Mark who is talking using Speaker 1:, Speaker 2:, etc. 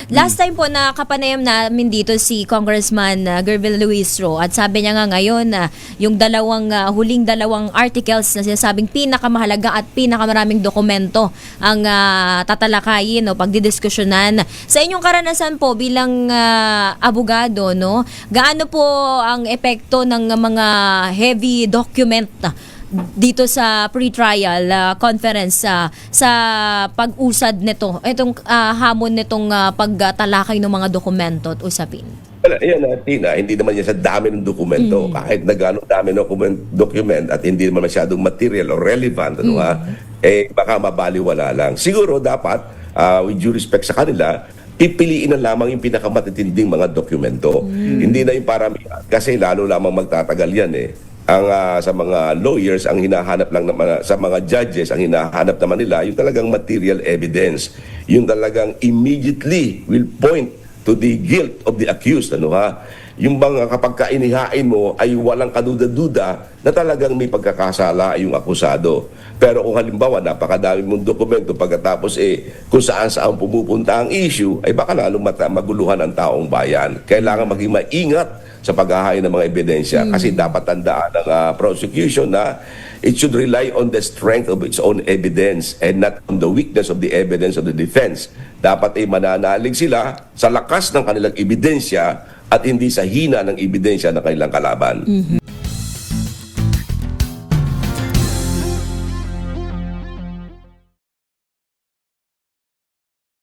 Speaker 1: Last time po na kapanayam namin dito si Congressman Gervil Luistro at sabi niya nga ngayon na yung huling dalawang articles na sinasabing pinakamahalaga at pinakamaraming dokumento ang tatalakayin o pagdidiskusyonan. Sa inyong karanasan po bilang abogado, no, gaano po ang epekto ng mga heavy document dito sa pre-trial conference sa pag-usad nito, itong hamon nitong pagtalakay ng mga dokumento at usapin?
Speaker 2: Well, yan Tina, hindi naman yan sa dami ng dokumento. Kahit na gano'ng dami ng document at hindi naman masyadong material or relevant, baka mabaliwala lang. Siguro dapat, with due respect sa kanila, pipiliin na lamang yung pinakamatitinding mga dokumento. Hindi na yung paramihan. Kasi lalo lamang magtatagal yan sa mga lawyers, ang hinahanap lang naman, sa mga judges, ang hinahanap naman nila, yung talagang material evidence. Yung talagang immediately will point to the guilt of the accused. Yung bang kapag kainihain mo ay walang kaduda-duda na talagang may pagkakasala yung akusado. Pero kung halimbawa napakadami mong dokumento pagkatapos kung saan pumupunta ang issue, ay baka lalong maguluhan ang taong bayan. Kailangan maging maingat sa paghahain ng mga ebidensya kasi dapat tandaan ng prosecution na it should rely on the strength of its own evidence and not on the weakness of the evidence of the defense. Dapat mananalig sila sa lakas ng kanilang ebidensya at hindi sa hina ng ebidensya ng kanilang kalaban.